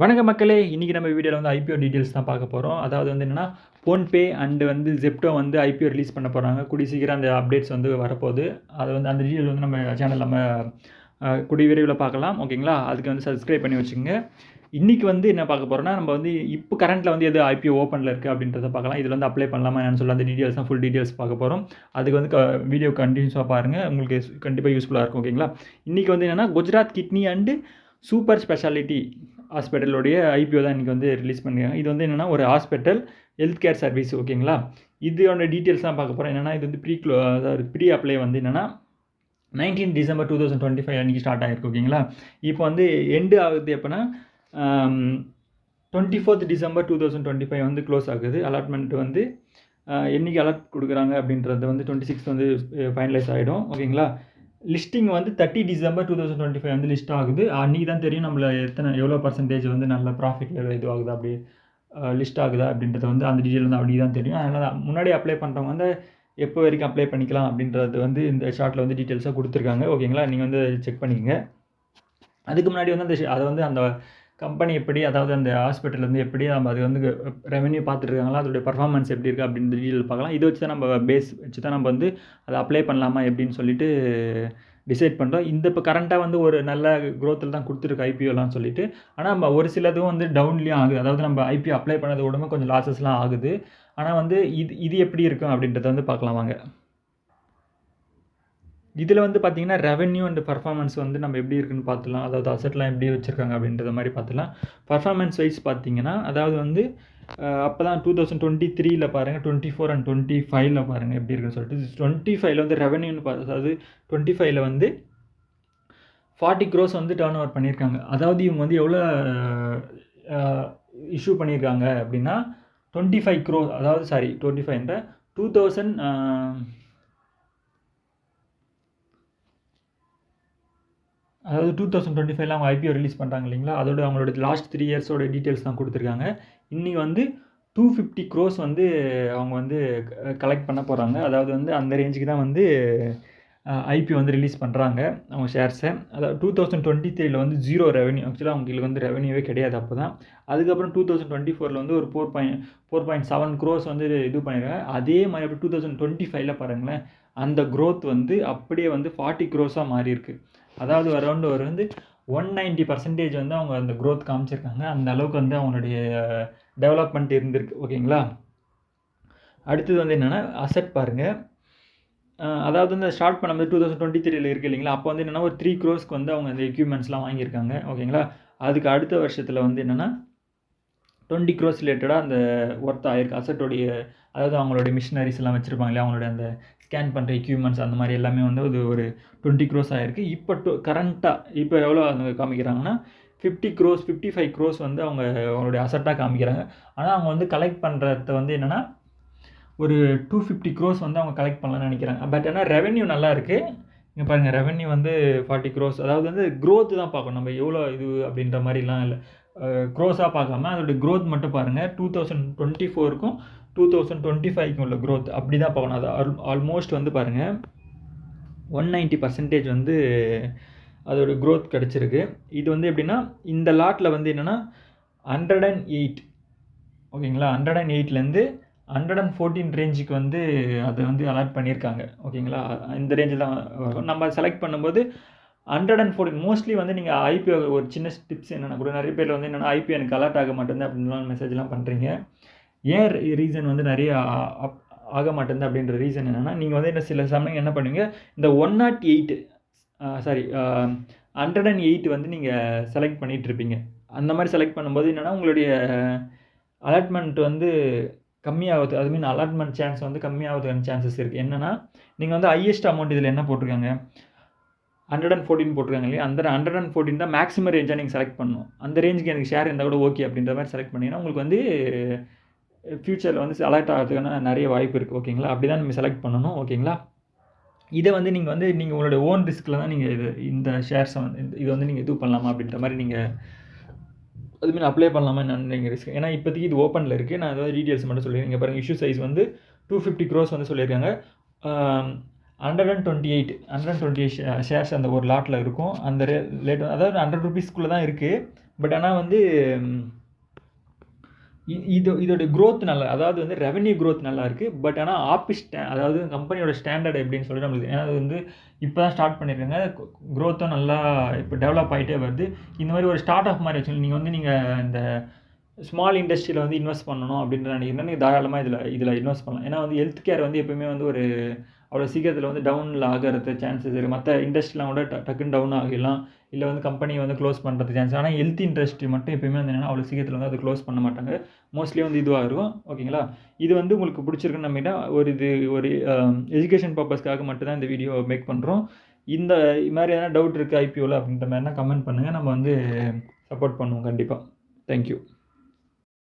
வணக்கம் மக்களே, இன்றைக்கி நம்ம வீடியோவில் வந்து ஐபிஓ டீட்டெயில்ஸ் தான் பார்க்க போகிறோம். அதாவது வந்து என்னென்னா, ஃபோன்பே அண்டு வந்து ஜெப்டோ வந்து ஐபிஓ ரிலீஸ் பண்ண போகிறாங்க. கூடிய சீக்கிரம் அந்த அப்டேட்ஸ் வந்து வரப்போகுது. அது வந்து அந்த டீட்டெயில் வந்து நம்ம சேனல் நம்ம கூடிய விரைவில் பார்க்கலாம். ஓகேங்களா? அதுக்கு வந்து சப்ஸ்கிரைப் பண்ணி வச்சுக்கோங்க. இன்றைக்கி வந்து என்ன பார்க்க போகிறோன்னா, நம்ம வந்து இப்போ கரண்ட்டில் வந்து எது ஐபிஓ ஓப்பனில் இருக்குது அப்படின்றத பார்க்கலாம். இதில் வந்து அப்ளை பண்ணலாமா என்னன்னு சொல்லி அந்த டீட்டெயில்ஸ் தான் ஃபுல் டீட்டெயில்ஸ் பார்க்க போகிறோம். அதுக்கு வந்து வீடியோ கண்டினியூஸாக பாருங்கள், உங்களுக்கு கண்டிப்பாக யூஸ்ஃபுல்லாக இருக்கும். ஓகேங்களா? இன்றைக்கி வந்து என்னென்னா, Gujarat kidney and super speciality ஹாஸ்பிட்டலோடைய ஐபிஓ தான் இன்றைக்கி வந்து ரிலீஸ் பண்ணிருக்காங்க. இது வந்து என்னென்னா ஒரு ஹாஸ்பிட்டல் ஹெல்த் கேர் சர்வீஸ். ஓகேங்களா? இதோட டீட்டெயில்ஸ் தான் பார்க்க போகிறோம். என்னென்னா இது வந்து அதாவது ப்ரீ அப்ளை வந்து என்னென்னா 19 டிசம்பர் 2025 அன்றைக்கி ஸ்டார்ட் ஆகிருக்கு. ஓகேங்களா? இப்போ வந்து எண்டு ஆகுது எப்போனா 24th டிசம்பர் 2025 வந்து க்ளோஸ் ஆகுது. அலாட்மெண்ட் வந்து என்றைக்கு அலாட் கொடுக்குறாங்க அப்படின்றது வந்து 26th வந்து ஃபைனலைஸ் ஆகிடும். ஓகேங்களா? லிஸ்டிங் வந்து 30 டிசம்பர் 2025 வந்து லிஸ்ட் ஆகுது. அன்றைக்கி தான் தெரியும் நம்மள எவ்வளோ பர்சன்டேஜ் வந்து நல்ல ப்ராஃபிட்டில் இது ஆகுது, அப்படி லிஸ்ட் ஆகுதா அப்படின்றது வந்து அந்த டீட்டெயில் வந்து அப்படி தான் தெரியும். அதனால் முன்னாடி அப்ளை பண்ணுறவங்க வந்து எப்போ வரைக்கும் அப்ளை பண்ணிக்கலாம் அப்படின்றது வந்து இந்த ஷார்ட்டில் வந்து டீட்டெயில்ஸாக கொடுத்துருக்காங்க. ஓகேங்களா? நீங்கள் வந்து செக் பண்ணிக்கங்க. அதுக்கு முன்னாடி வந்து அதை வந்து அந்த கம்பெனி எப்படி, அதாவது அந்த ஹாஸ்பிட்டல் வந்து எப்படி நம்ம அது வந்து ரெவென்யூ பார்த்துட்ருக்காங்களா, அதோடைய பர்ஃபார்மன்ஸ் எப்படி இருக்குது அப்படின்ற டீட்டெயில் பார்க்கலாம். இதை வச்சு தான் நம்ம பேஸ் வச்சு தான் நம்ம வந்து அதை அப்ளை பண்ணலாமா எப்படின்னு சொல்லிட்டு டிசைட் பண்ணுறோம். இந்த இப்போ கரண்ட்டாக வந்து ஒரு நல்ல க்ரோத்தில் தான் கொடுத்துருக்கு ஐபிஓலாம் சொல்லிட்டு. ஆனால் நம்ம ஒரு சிலதும் வந்து டவுன்லேயும் ஆகுது. அதாவது நம்ம ஐபிஓ அப்ளை பண்ணது உடனே கொஞ்சம் லாஸஸ்லாம் ஆகுது. ஆனால் வந்து இது எப்படி இருக்கும் அப்படின்றத வந்து பார்க்கலாம் வாங்க. இதில் வந்து பார்த்திங்கன்னா ரெவென்யூ அண்ட் பர்ஃபார்மன்ஸ் வந்து நம்ம எப்படி இருக்குன்னு பார்த்துலாம். அதாவது அசெட்லாம் எப்படி வச்சுருக்காங்க அப்படின்றத மாதிரி பார்த்துலாம். பர்ஃபார்மன்ஸ் வைஸ் பார்த்திங்கன்னா, அதாவது வந்து அப்போ தான் 2023 பாருங்கள், 24 அண்ட் 25 பாருங்கள் எப்படி இருக்குன்னு சொல்லிட்டு. 25 வந்து ரெவென்யூன்னு அதாவது 25 வந்து 40 crores வந்து டர்ன் ஓவர் பண்ணியிருக்காங்க. அதாவது இவங்க வந்து எவ்வளோ இஷ்யூ பண்ணியிருக்காங்க அப்படின்னா 25 crores, அதாவது 25 2000 அதாவது 2025 அவங்க ஐபிஓ ரிலீஸ் பண்ணுறாங்க இல்லைங்களா, அதோட அவங்களோட லாஸ்ட் 3 இயர்ஸோட டீட்டெயில்ஸ் தான் கொடுத்துருக்காங்க. இன்றைக்கி வந்து 250 crores வந்து அவங்க வந்து கலெக்ட் பண்ண போகிறாங்க. அதாவது வந்து அந்த ரேஞ்சுக்கு தான் வந்து ஐபிஓ வந்து ரிலீஸ் பண்ணுறாங்க அவங்க ஷேர்ஸை. அதாவது 2023 வந்து 0 ரெவென்யூ. ஆக்சுவலாக அவங்களுக்கு வந்து ரெவென்யூவே கிடையாது அப்போ தான். அதுக்கப்புறம் 2024 வந்து ஒரு 4.7 crores வந்து இது பண்ணியிருக்காங்க. அதே மாதிரி அப்படி 2025 பாருங்களேன், அந்த க்ரோத் வந்து அப்படியே வந்து 40 crores மாறி இருக்குது. அதாவது அரௌண்ட் ஒரு வந்து 190% வந்து அவங்க அந்த க்ரோத் காமிச்சிருக்காங்க. அந்த அளவுக்கு வந்து அவங்களுடைய டெவலப்மெண்ட் இருந்திருக்கு. ஓகேங்களா? அடுத்தது வந்து என்னென்னா அசெட் பாருங்கள். அதாவது வந்து ஸ்டார்ட் பண்ணும்போது 2023 இருக்குது இல்லைங்களா, அப்போ வந்து என்னென்னா ஒரு 3 crores வந்து அவங்க அந்த எக்யூப்மெண்ட்ஸ்லாம் வாங்கியிருக்காங்க. ஓகேங்களா? அதுக்கு அடுத்த வருஷத்தில் வந்து என்னென்னா 20 crores ரிலேட்டடாக அந்த ஒர்த் ஆகிருக்கு அசட்டோடைய. அதாவது அவங்களுடைய மிஷினரிஸ்லாம் வச்சுருப்பாங்க இல்லையா, அவங்களுடைய அந்த ஸ்கேன் பண்ணுற எக்யூப்மெண்ட்ஸ் அந்த மாதிரி எல்லாமே வந்து அது ஒரு 20 crores ஆகிருக்கு. இப்போ கரண்ட்டாக இப்போ எவ்வளோ அவங்க காமிக்கிறாங்கன்னா 50 crores 55 crores வந்து அவங்களுடைய அசட்டாக காமிக்கிறாங்க. ஆனால் அவங்க வந்து கலெக்ட் பண்ணுறத வந்து என்னென்னா ஒரு 250 crores வந்து அவங்க கலெக்ட் பண்ணலான்னு நினைக்கிறாங்க. பட் ஆனால் ரெவென்யூ நல்லா இருக்குது. இங்கே பாருங்கள், ரெவென்யூ வந்து 40 crores. அதாவது வந்து க்ரோத் தான் பார்க்கணும் நம்ம, எவ்வளோ இது அப்படின்ற மாதிரிலாம் இல்லை. க்ரோஸாக பார்க்காம அதோடைய க்ரோத் மட்டும் பாருங்கள். 2024க்கும் 2025க்கும் உள்ள க்ரோத் அப்படி தான் பார்க்கணும். அது ஆல்மோஸ்ட் வந்து பாருங்கள் 190% வந்து அதோட க்ரோத் கிடச்சிருக்கு. இது வந்து எப்படின்னா இந்த லாட்டில் வந்து என்னென்னா 108, ஓகேங்களா, 108லேருந்து 114 ரேஞ்சுக்கு வந்து அதை வந்து அலாட் பண்ணியிருக்காங்க. ஓகேங்களா? இந்த ரேஞ்சில் தான் வரும். நம்ம செலக்ட் பண்ணும்போது 114 மோஸ்ட்லி வந்து நீங்கள் ஐபிஓ ஒரு சின்ன டிப்ஸ் என்னென்னா கூட நிறைய பேர் வந்து என்னென்னா ஐபிஓ எனக்கு அலாட் ஆக மாட்டேங்குது அப்படின்லாம் மெசேஜ்லாம் பண்ணுறீங்க. ஏன் ரீசன் வந்து நிறைய ஆக மாட்டேங்குது அப்படின்ற ரீசன் என்னென்னா, நீங்கள் வந்து என்ன சில சமயம் என்ன பண்ணுவீங்க, இந்த 108 வந்து நீங்கள் செலக்ட் பண்ணிகிட்ருப்பீங்க. அந்த மாதிரி செலக்ட் பண்ணும்போது என்னென்னா உங்களுடைய அலாட்மெண்ட் வந்து கம்மியாகுது. அது மீன் அலாட்மெண்ட் சான்ஸ் வந்து கம்மியாகுதுக்கான சான்சஸ் இருக்குது. என்னென்னா நீங்கள் வந்து ஹையஸ்ட் அமௌண்ட் இதில் என்ன போட்டிருக்காங்க, 114 போட்டிருக்காங்க இல்லையா, அந்த 114 தான் மேக்ஸிமம் ரேஞ்சாக நீங்கள் செலக்ட் பண்ணணும். அந்த ரேஞ்சுக்கு எனக்கு ஷேர் இருந்தால் கூட ஓகே அப்படின்ற மாதிரி செலக்ட் பண்ணிங்கன்னா உங்களுக்கு வந்து ஃப்யூச்சரில் வந்து அலாட் ஆகிறதுக்கான நிறைய வாய்ப்பு இருக்குது. ஓகேங்களா? அப்படி தான் நீங்கள் செலக்ட் பண்ணணும். ஓகேங்களா? இதை வந்து நீங்கள் உங்களோட ஓன் ரிஸ்கில் தான் நீங்கள் இந்த ஷேர்ஸை வந்து இது வந்து நீங்கள் இது பண்ணலாமா அப்படின்ற மாதிரி நீங்கள் அதுமாரி அப்ளை பண்ணலாமா என்னன்னு நீங்கள் ரிஸ்க். ஏன்னா இப்போதைக்கு இது ஓப்பனில் இருக்குது. நான் ஏதாவது டீட்டெயில்ஸ் மட்டும் சொல்லிடுறேன். இங்கே பாருங்கள், இஷ்யூ சைஸ் வந்து 250 crores வந்து சொல்லியிருக்காங்க. 128 ஷேர்ஸ் அந்த ஒரு லாட்டில் இருக்கும். அந்த ரேட் அதாவது 100 rupeesக்குள்ளே தான் இருக்குது. பட் ஆனால் வந்து இதோட growth நல்லா, அதாவது வந்து ரெவென்யூ growth நல்லா இருக்குது. பட் ஆனால் அதாவது கம்பெனியோட ஸ்டாண்டர்ட் எப்படின்னு சொல்லிட்டு நம்மளுக்கு, ஏன்னா அது வந்து இப்போ தான் ஸ்டார்ட் பண்ணியிருக்காங்க. growth-உம் நல்லா இப்போ டெவலப் ஆகிட்டே வருது. இந்த மாதிரி ஒரு ஸ்டார்ட் அப் மாதிரி வச்சு நீங்கள் இந்த ஸ்மால் இண்டஸ்ட்ரியில் வந்து இன்வெஸ்ட் பண்ணணும் அப்படின்ற நினைக்கிறீங்கன்னா நீங்கள் தாராளமாக இதில் இன்வெஸ்ட் பண்ணலாம். ஏன்னா வந்து ஹெல்த் கேர் வந்து எப்பவுமே வந்து ஒரு அவ்வளோ சீக்கிரத்தில் வந்து டவுனில் ஆகிறது சான்சஸ் இருக்குது. மற்ற இண்டஸ்ட்ரிலாம் கூட டக்குன்னு டவுன் ஆகிடலாம், இல்லை வந்து கம்பெனி வந்து க்ளோஸ் பண்ணுறது சான்ஸ். ஆனால் ஹெல்த் இண்டஸ்ட்ரி மட்டும் எப்பயுமே வந்து என்னென்னா அவ்வளோ சீக்கிரத்தில் வந்து அது க்ளோஸ் பண்ண மாட்டாங்க. மோஸ்ட்லி வந்து இதுவாக இருக்கும். ஓகேங்களா? இது வந்து உங்களுக்கு பிடிச்சிருக்குன்னு நம்பிட்டா ஒரு எஜுகேஷன் பர்பஸ்க்காக மட்டும்தான் இந்த வீடியோ மேக் பண்ணுறோம். இந்த மாதிரி எதனா டவுட் இருக்குது ஐபிஓவில் அப்படின்ற மாதிரினா கமெண்ட் பண்ணுங்கள். நம்ம வந்து சப்போர்ட் பண்ணுவோம் கண்டிப்பாக. தேங்க்யூ.